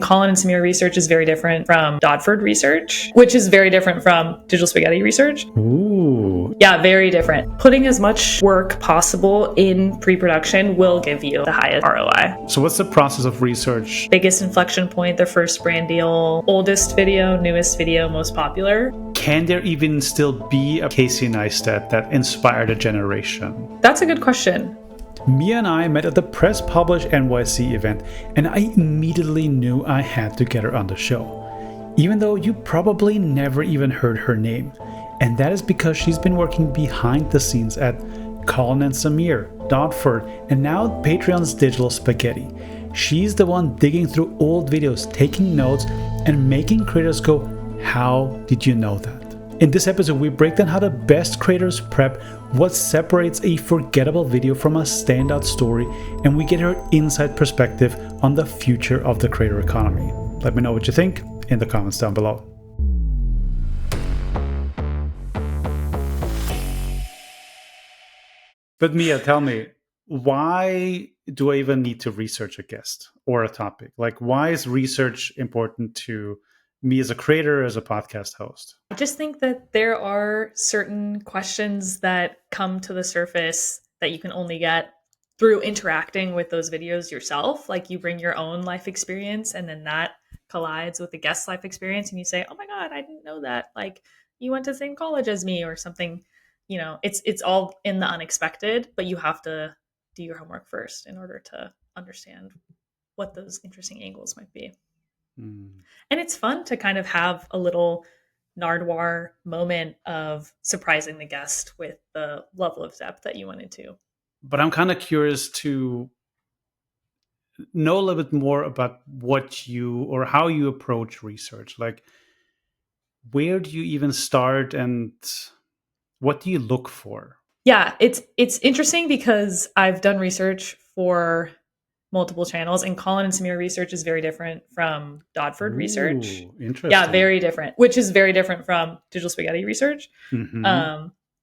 Colin and Samir research is very different from Dodford research, which is very different from Digital Spaghetti research. Ooh. Yeah, very different. Putting as much work possible in pre-production will give you the highest ROI. So what's the process of research? Biggest inflection point, the first brand deal, oldest video, newest video, most popular. Can there even still be a Casey Neistat that inspired a generation? That's a good question. Mia and I met at the Press Publish NYC event, and I immediately knew I had to get her on the show, even though you probably never even heard her name. And that is because she's been working behind the scenes at Colin and Samir, Dodford, and now Patreon's Digital Spaghetti. She's the one digging through old videos, taking notes, and making creators go, "How did you know that?" In this episode, we break down how the best creators prep, what separates a forgettable video from a standout story, and we get her inside perspective on the future of the creator economy. Let me know what you think in the comments down below. But Mia, tell me, why do I even need to research a guest or a topic? Like, why is research important to me as a creator, as a podcast host? I just think that there are certain questions that come to the surface that you can only get through interacting with those videos yourself. Like you bring your own life experience and then that collides with the guest's life experience and you say, "Oh my God, I didn't know that. Like you went to the same college as me," or something. You know, it's all in the unexpected, but you have to do your homework first in order to understand what those interesting angles might be. And it's fun to kind of have a little Nardwuar moment of surprising the guest with the level of depth that you went into. But I'm kind of curious to know a little bit more about what you or how you approach research. Like, where do you even start and what do you look for? Yeah, it's interesting because I've done research for multiple channels, and Colin and Samir research is very different from Dodford research. Interesting. Yeah, very different, which is very different from Digital Spaghetti research.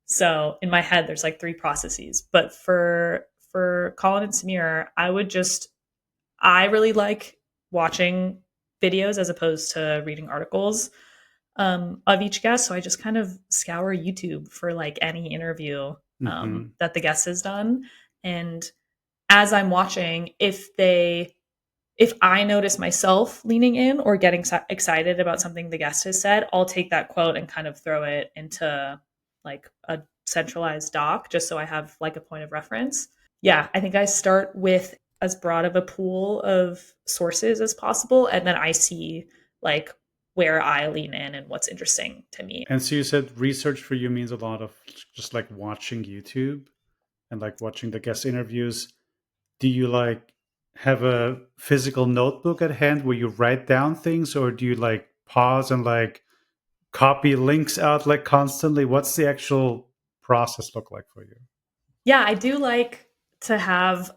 So in my head, there's like three processes. But for Colin and Samir, I really like watching videos as opposed to reading articles of each guest. So I just kind of scour YouTube for like any interview that the guest has done. And as I'm watching, if I notice myself leaning in or getting excited about something the guest has said, I'll take that quote and kind of throw it into like a centralized doc just so I have like a point of reference. Yeah, I think I start with as broad of a pool of sources as possible, and then I see like where I lean in and what's interesting to me. And so you said research for you means a lot of just like watching YouTube and like watching the guest interviews. Do you like have a physical notebook at hand where you write down things, or do you like pause and like copy links out like constantly? What's the actual process look like for you? Yeah, I do like to have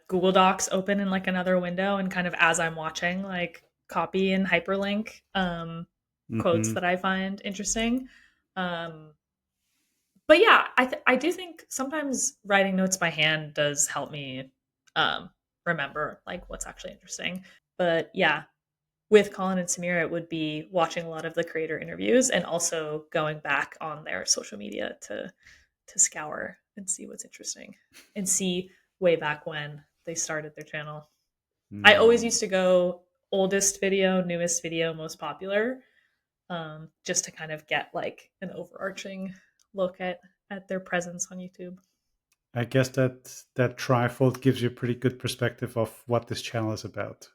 Google Docs open in like another window and kind of as I'm watching, like copy and hyperlink quotes that I find interesting. But yeah, I do think sometimes writing notes by hand does help me remember like what's actually interesting. But yeah, with Colin and Samira, it would be watching a lot of the creator interviews and also going back on their social media to scour and see what's interesting and see way back when they started their channel. I always used to go oldest video, newest video, most popular, just to kind of get like an overarching look at their presence on YouTube. I guess that trifold gives you a pretty good perspective of what this channel is about.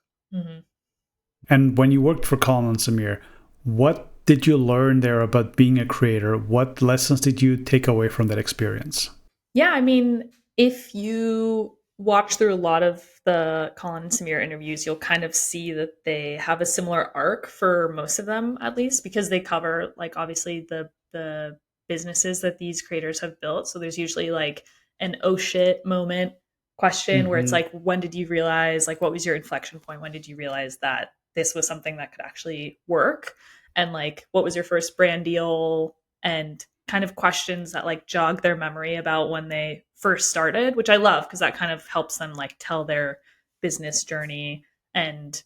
And when you worked for Colin and Samir, what did you learn there about being a creator? What lessons did you take away from that experience? Yeah, I mean, if you watch through a lot of the Colin and Samir interviews, you'll kind of see that they have a similar arc for most of them, at least, because they cover like obviously the businesses that these creators have built. So there's usually like an oh shit moment question where it's like, when did you realize, like, what was your inflection point? When did you realize that this was something that could actually work? And like, what was your first brand deal? And kind of questions that like jog their memory about when they first started, which I love because that kind of helps them like tell their business journey and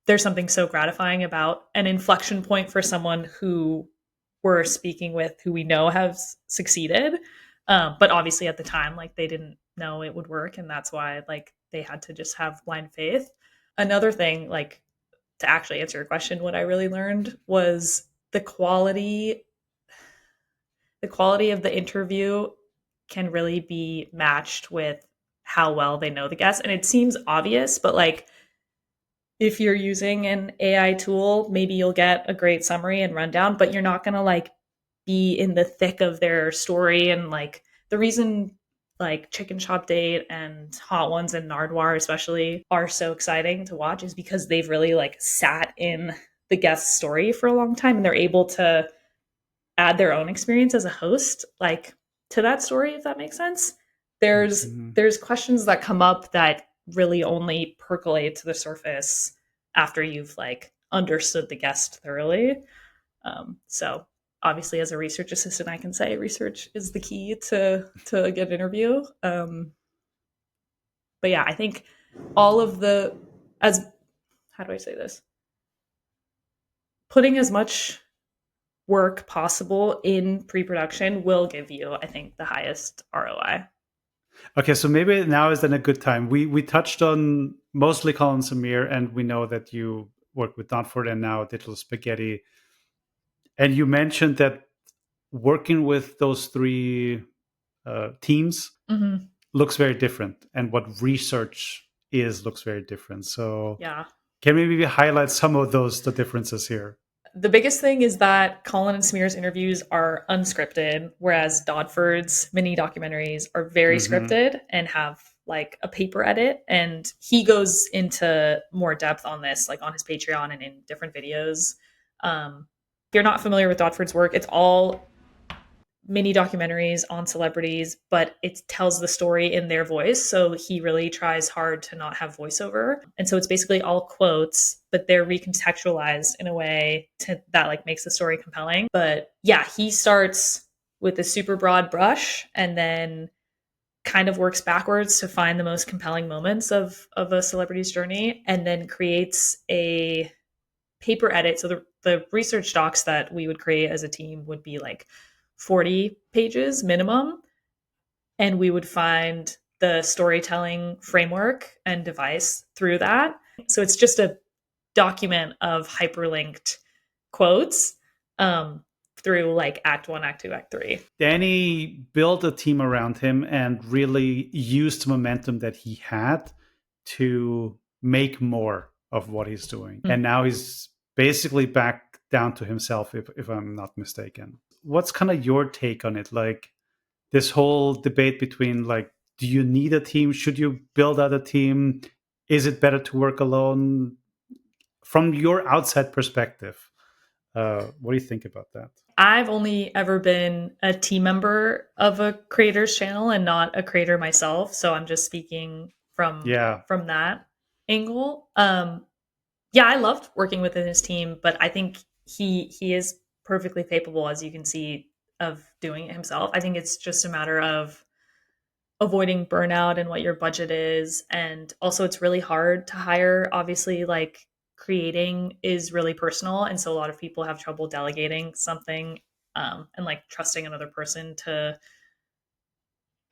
there's something so gratifying about an inflection point for someone who we're speaking with, who we know has succeeded. But obviously at the time, like they didn't know it would work. And that's why like they had to just have blind faith. Another thing, like to actually answer your question, what I really learned was the quality of the interview can really be matched with how well they know the guest. And it seems obvious, but like if you're using an AI tool, maybe you'll get a great summary and rundown, but you're not going to like be in the thick of their story. And like the reason like Chicken Shop Date and Hot Ones and Nardwar especially are so exciting to watch is because they've really like sat in the guest story for a long time and they're able to add their own experience as a host like to that story, if that makes sense. There's questions that come up that really only percolate to the surface after you've like understood the guest thoroughly. So obviously as a research assistant I can say research is the key to a good interview. But yeah, I think all of the as how do I say this, putting as much work possible in pre-production will give you, I think, the highest ROI. Okay, so maybe now is then a good time. We touched on mostly Colin Samir, and we know that you work with Donford and now Digital Spaghetti. And you mentioned that working with those three teams looks very different, and what research is looks very different. So Yeah. can we maybe highlight some of the differences here? The biggest thing is that Colin and Smear's interviews are unscripted, whereas Dodford's mini documentaries are very scripted and have like a paper edit. And he goes into more depth on this, like on his Patreon and in different videos. If you're not familiar with Dodford's work, it's all mini documentaries on celebrities, but it tells the story in their voice. So he really tries hard to not have voiceover. And so it's basically all quotes, but they're recontextualized in a way that like makes the story compelling. But yeah, he starts with a super broad brush and then kind of works backwards to find the most compelling moments of a celebrity's journey and then creates a paper edit. So the research docs that we would create as a team would be like 40 pages minimum. And we would find the storytelling framework and device through that. So it's just a document of hyperlinked quotes through like Act One, Act Two, Act Three. Danny built a team around him and really used the momentum that he had to make more of what he's doing. And now he's basically back down to himself, if I'm not mistaken. What's kind of your take on it? Like this whole debate between like, do you need a team? Should you build out a team? Is it better to work alone? From your outside perspective, what do you think about that? I've only ever been a team member of a creator's channel and not a creator myself. So I'm just speaking from that angle. Yeah, I loved working within his team, but I think he is perfectly capable, as you can see, of doing it himself. I think it's just a matter of avoiding burnout and what your budget is. And also it's really hard to hire. Obviously, like creating is really personal. And so a lot of people have trouble delegating something and like trusting another person to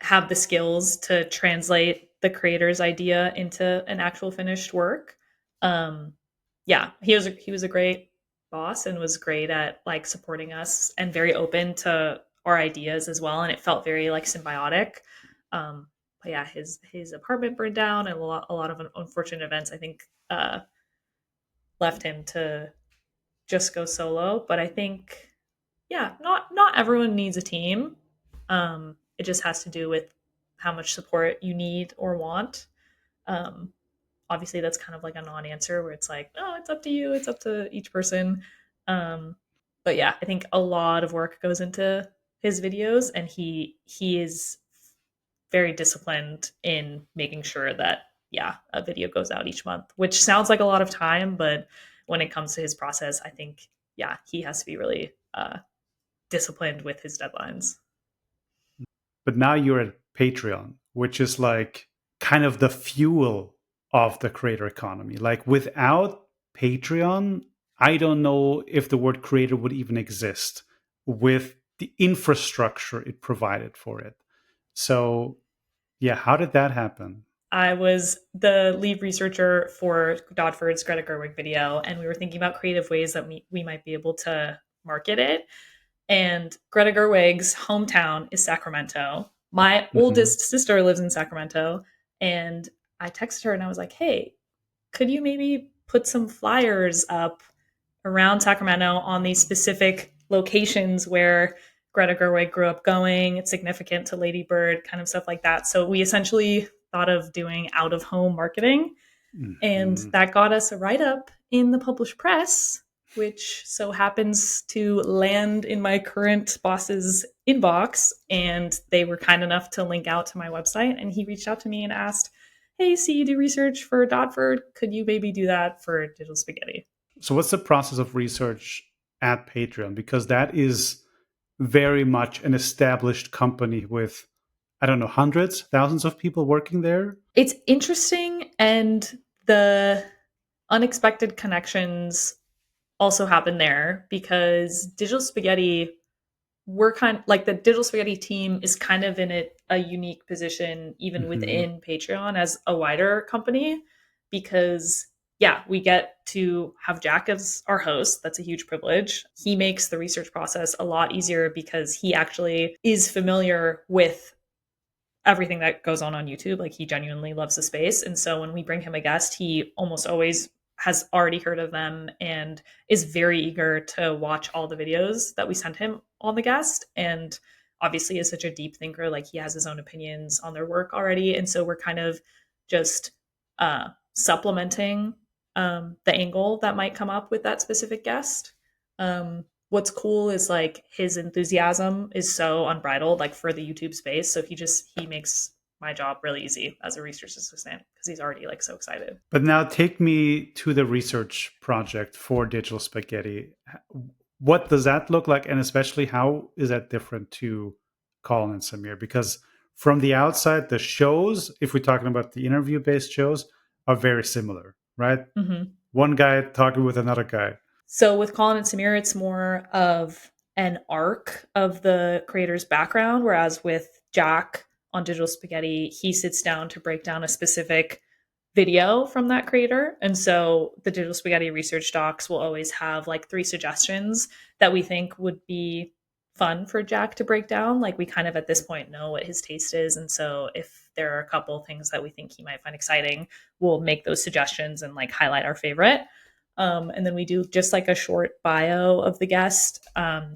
have the skills to translate the creator's idea into an actual finished work. Yeah, he was a great boss and was great at like supporting us and very open to our ideas as well. And it felt very like symbiotic. But yeah, his apartment burned down and a lot of unfortunate events I think left him to just go solo. But I think yeah, not everyone needs a team. It just has to do with how much support you need or want. Um, Obviously, that's kind of like a non-answer where it's like, oh, it's up to you. It's up to each person. But yeah, I think a lot of work goes into his videos, and he is very disciplined in making sure that yeah, a video goes out each month, which sounds like a lot of time, but when it comes to his process, I think yeah, he has to be really disciplined with his deadlines. But now you're at Patreon, which is like kind of the fuel of the creator economy. Like without Patreon, I don't know if the word creator would even exist with the infrastructure it provided for it. So, yeah, how did that happen? I was the lead researcher for Dodford's Greta Gerwig video, and we were thinking about creative ways that we might be able to market it. And Greta Gerwig's hometown is Sacramento. My Mm-hmm. oldest sister lives in Sacramento, and I texted her and I was like, "Hey, could you maybe put some flyers up around Sacramento on these specific locations where Greta Gerwig grew up going? It's significant to Lady Bird, kind of stuff like that." So we essentially thought of doing out of home marketing, and Mm-hmm. that got us a write up in the published press, which so happens to land in my current boss's inbox. And they were kind enough to link out to my website. And he reached out to me and asked, "Hey, see, you do research for Dodford. Could you maybe do that for Digital Spaghetti?" So, what's the process of research at Patreon? Because that is very much an established company with, I don't know, hundreds, thousands of people working there. It's interesting. And the unexpected connections also happen there because Digital Spaghetti, we're kind of like the Digital Spaghetti team is kind of in a unique position even Mm-hmm. within Patreon as a wider company because yeah, we get to have Jack as our host. That's a huge privilege. He makes the research process a lot easier because he actually is familiar with everything that goes on YouTube. Like he genuinely loves the space. And so when we bring him a guest, he almost always has already heard of them and is very eager to watch all the videos that we send him on the guest. And obviously is such a deep thinker. Like he has his own opinions on their work already. And so we're kind of just supplementing the angle that might come up with that specific guest. What's cool is like his enthusiasm is so unbridled like for the YouTube space, so he makes my job really easy as a research assistant because he's already like so excited. But now take me to the research project for Digital Spaghetti. What does that look like? And especially, how is that different to Colin and Samir? Because from the outside, the shows, if we're talking about the interview based shows, are very similar, right? Mm-hmm. One guy talking with another guy. So with Colin and Samir, it's more of an arc of the creator's background, whereas with Jack on Digital Spaghetti, he sits down to break down a specific video from that creator. And so the Digital Spaghetti research docs will always have like 3 suggestions that we think would be fun for Jack to break down. Like we kind of at this point know what his taste is. And so if there are a couple things that we think he might find exciting, we'll make those suggestions and like highlight our favorite. And then we do just like a short bio of the guest.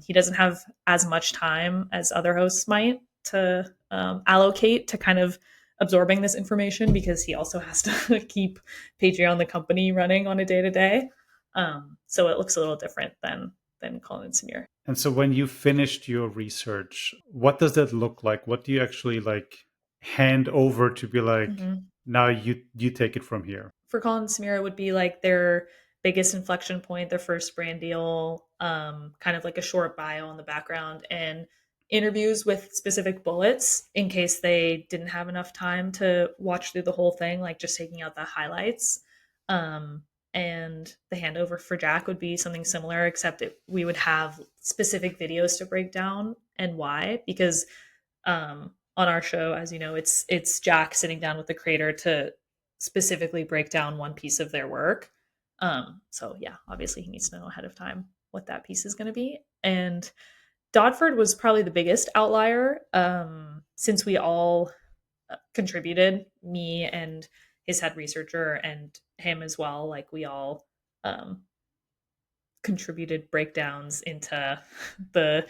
He doesn't have as much time as other hosts might to allocate to kind of absorbing this information because he also has to keep Patreon, the company, running on a day to day. So it looks a little different than Colin and Samir. And so when you finished your research, what does that look like? What do you actually like hand over to be like, Mm-hmm. now you take it from here? For Colin and Samira would be like their biggest inflection point, their first brand deal, kind of like a short bio in the background and interviews with specific bullets in case they didn't have enough time to watch through the whole thing, like just taking out the highlights. Um, and the handover for Jack would be something similar, except we would have specific videos to break down and why, because on our show, as you know, it's Jack sitting down with the creator to specifically break down one piece of their work. So yeah, obviously he needs to know ahead of time what that piece is going to be. And Dodford was probably the biggest outlier since we all contributed, me and his head researcher and him as well. Like we all um, contributed breakdowns into the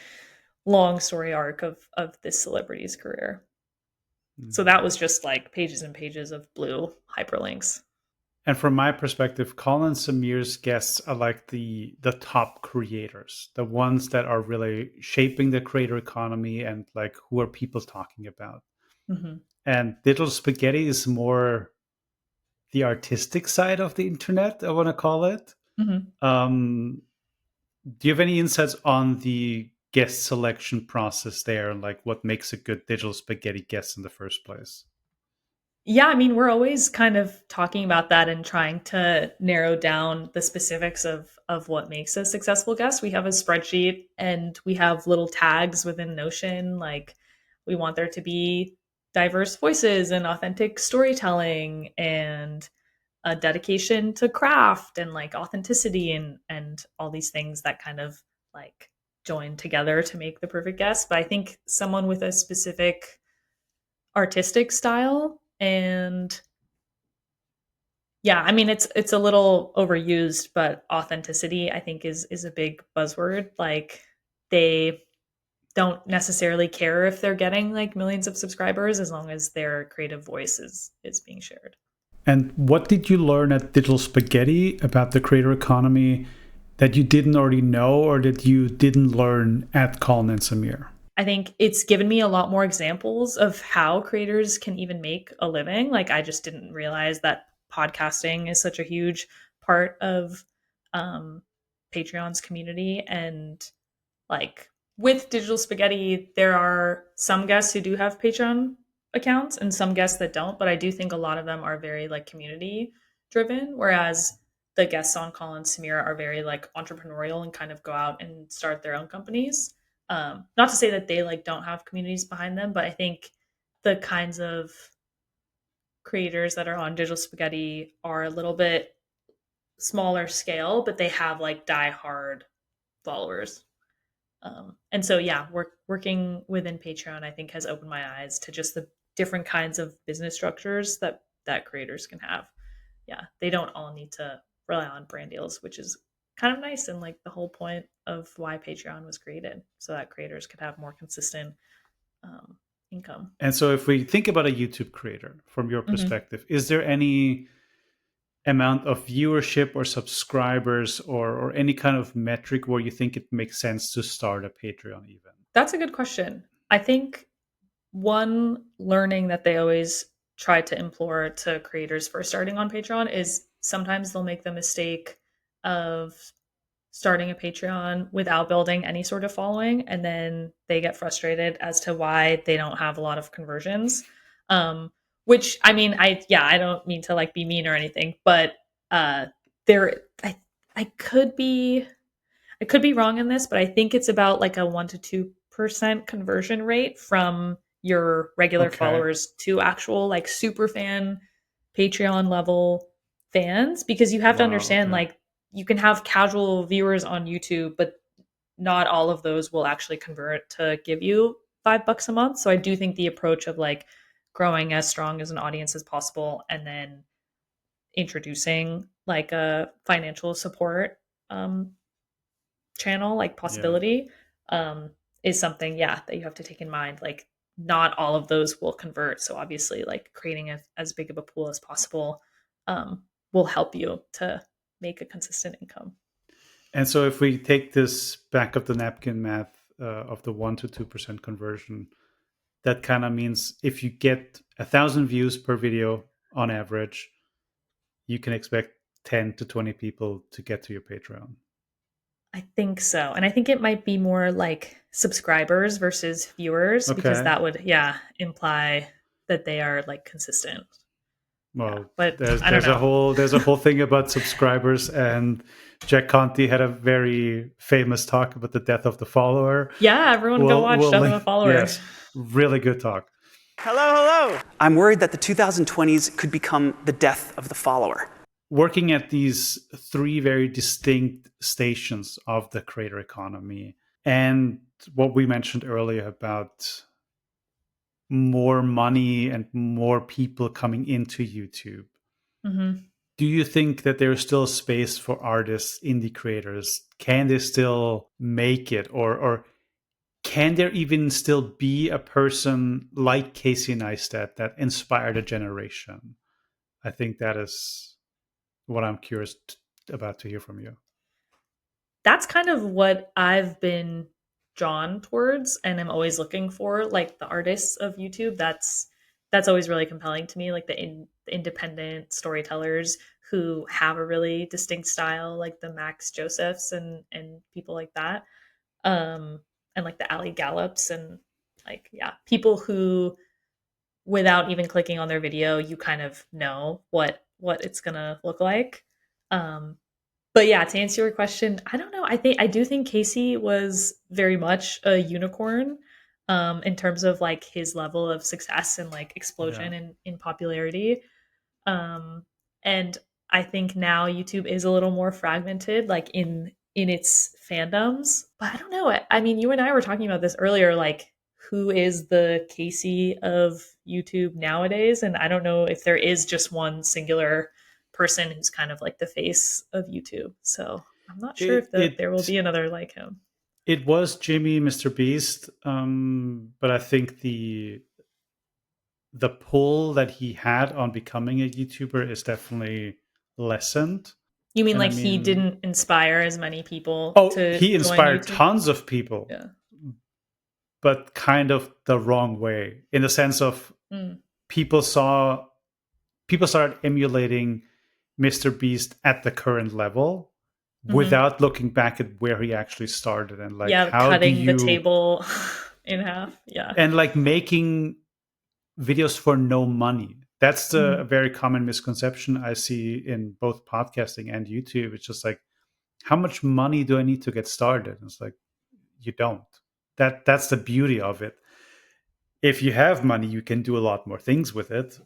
long story arc of this celebrity's career. So that was just like pages and pages of blue hyperlinks. And from my perspective, Colin Samir's guests are like the top creators, the ones that are really shaping the creator economy and like who are people talking about. Mm-hmm. And Digital Spaghetti is more the artistic side of the internet, I want to call it. Mm-hmm. Um, do you have any insights on the guest selection process there and like what makes a good Digital Spaghetti guest in the first place? Yeah, I mean, we're always kind of talking about that and trying to narrow down the specifics of what makes a successful guest. We have a spreadsheet and we have little tags within Notion, like we want there to be diverse voices and authentic storytelling and a dedication to craft and like authenticity and all these things that kind of like join together to make the perfect guest. But I think someone with a specific artistic style and yeah, I mean it's a little overused, but authenticity I think is a big buzzword. Like they don't necessarily care if they're getting like millions of subscribers as long as their creative voice is being shared. And what did you learn at Digital Spaghetti about the creator economy that you didn't already know or that you didn't learn at Colin and Samir? I think it's given me a lot more examples of how creators can even make a living. Like I just didn't realize that podcasting is such a huge part of um, Patreon's community. And like with Digital Spaghetti, there are some guests who do have Patreon accounts and some guests that don't. But I do think a lot of them are very like community driven, whereas the guests on Colin and Samira are very like entrepreneurial and kind of go out and start their own companies. Not to say that they like don't have communities behind them, but I think the kinds of creators that are on Digital Spaghetti are a little bit smaller scale, but they have like die hard followers. And so, yeah, working within Patreon, I think, has opened my eyes to just the different kinds of business structures that creators can have. Yeah, they don't all need to rely on brand deals, which is kind of nice and like the whole point of why Patreon was created, so that creators could have more consistent um, income. And so, if we think about a YouTube creator from your Mm-hmm. perspective, is there any amount of viewership or subscribers or any kind of metric where you think it makes sense to start a Patreon even? That's a good question. I think one learning that they always try to implore to creators for starting on Patreon is sometimes they'll make the mistake of starting a Patreon without building any sort of following, and then they get frustrated as to why they don't have a lot of conversions. Um, which I mean, I don't mean to like be mean or anything, but uh, there I could be wrong in this, but I think it's about like a 1 to 2% conversion rate from your regular Okay. followers to actual like super fan Patreon level fans, because you have to Wow. understand Okay. like you can have casual viewers on YouTube, but not all of those will actually convert to give you $5 a month. So I do think the approach of like growing as strong as an audience as possible and then introducing like a financial support um, channel like Yeah. possibility um is something, yeah, that you have to take in mind. Like not all of those will convert, so obviously like creating as big of a pool as possible um will help you to make a consistent income. And so, if we take this back of the napkin math of the 1 to 2% conversion, that kind of means if you get 1,000 views per video on average, you can expect 10 to 20 people to get to your Patreon. I think so, and I think it might be more like subscribers versus viewers, because Okay. that would, yeah, imply that they are like consistent. Yeah, Well, but there's I don't there's a know. whole there's a whole thing about subscribers, and Jack Conti had a very famous talk about the death of the follower. Yeah, everyone go watch We'll Death of link. a Follower. Yes, really good talk. Hello. I'm worried that the 2020s could become the death of the follower. Working at these three very distinct stations of the creator economy, and what we mentioned earlier about more money and more people coming into YouTube. Hmm. Do you think that there's still space for artists, indie creators? Can they still make it, or can there even still be a person like Casey Neistat that inspired a generation? I think that is what I'm curious about to hear from you. That's kind of what I've been drawn towards and I'm always looking for, like the artists of YouTube. That's always really compelling to me, like the independent storytellers who have a really distinct style, like the Max Josephs and people like that. And like the Ali Gallops and like, yeah, people who without even clicking on their video, you kind of know what it's gonna look like. Um, but yeah, to answer your question, I don't know. I do think Casey was very much a unicorn in terms of like his level of success and like explosion Yeah. in popularity. Um, and I think now YouTube is a little more fragmented, like in its fandoms. But I don't know. I mean, you and I were talking about this earlier, like who is the Casey of YouTube nowadays? And I don't know if there is just one singular person who's kind of like the face of YouTube. So I'm not sure if It there will it be another like him. it was Jimmy, Mr. Beast, but I think the pull that he had on becoming a YouTuber is definitely lessened. You mean And I like he mean, didn't inspire as many people oh, to he join inspired YouTube? tons of people, Yeah. but kind of the wrong way, in the sense of Mm. people saw people started emulating Mr. Beast at the current level Hmm. without looking back at where he actually started, and like Yeah, how do cutting the you table in half. Yeah. and like making videos for no money. That's the Mhm. very common misconception I see in both podcasting and YouTube. It's just like, how much money do I need to get started? It's like, you don't. That's the beauty of it. If you have money, you can do a lot more things with it,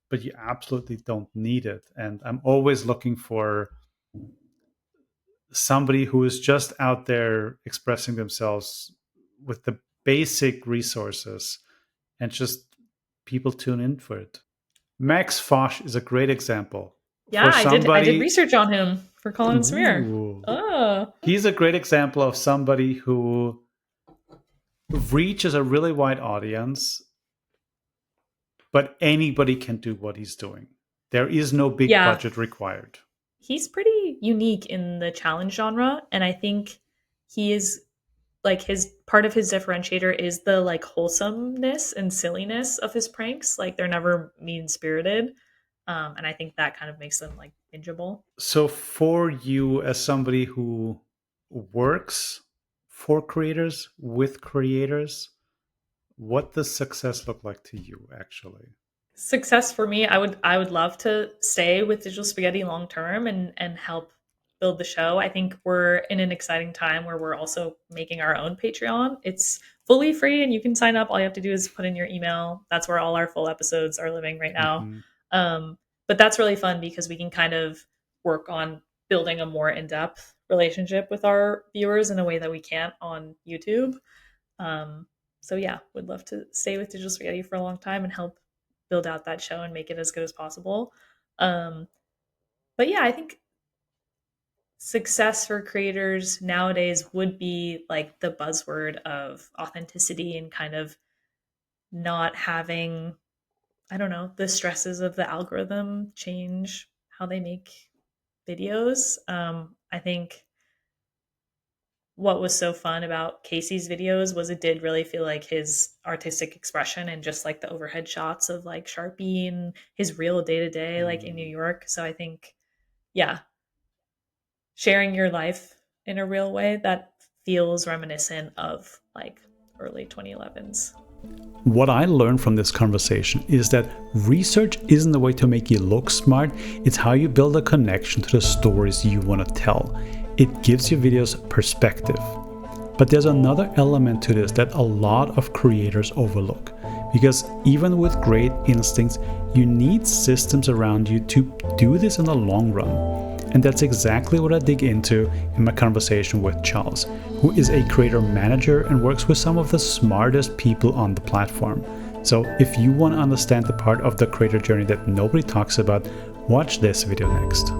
but you absolutely don't need it. And I'm always looking for somebody who is just out there expressing themselves with the basic resources, and just people tune in for it. Max Fosh is a great example Yeah, for I did somebody. research on him for Colin and Samir. Ooh, Oh. he's a great example of somebody who reaches a really wide audience, but anybody can do what he's doing. There is no big Yeah. budget required. He's pretty unique in the challenge genre, and I think he is like his part of his differentiator is the like wholesomeness and silliness of his pranks. Like they're never mean spirited. And I think that kind of makes them like bingeable. So, for you, as somebody who works for creators, with creators, what does success look like to you, actually? Success for me, I would love to stay with Digital Spaghetti long term and help build the show. I think we're in an exciting time where we're also making our own Patreon. It's fully free and you can sign up. All you have to do is put in your email. That's where all our full episodes are living right now. Hmm. But that's really fun because we can kind of work on building a more in-depth relationship with our viewers in a way that we can't on YouTube. Um, so yeah, would love to stay with Digital Spaghetti for a long time and help build out that show and make it as good as possible. Um, but yeah, I think success for creators nowadays would be like the buzzword of authenticity and kind of not having, I don't know, the stresses of the algorithm change how they make videos. I think what was so fun about Casey's videos was it did really feel like his artistic expression and just like the overhead shots of like Sharpie and his real day to day, like in New York. So I think, yeah, sharing your life in a real way that feels reminiscent of like early 2011s. What I learned from this conversation is that research isn't the way to make you look smart, it's how you build a connection to the stories you want to tell. It gives your videos perspective. But there's another element to this that a lot of creators overlook. Because even with great instincts, you need systems around you to do this in the long run. And that's exactly what I dig into in my conversation with Charles, who is a creator manager and works with some of the smartest people on the platform. So if you want to understand the part of the creator journey that nobody talks about, watch this video next.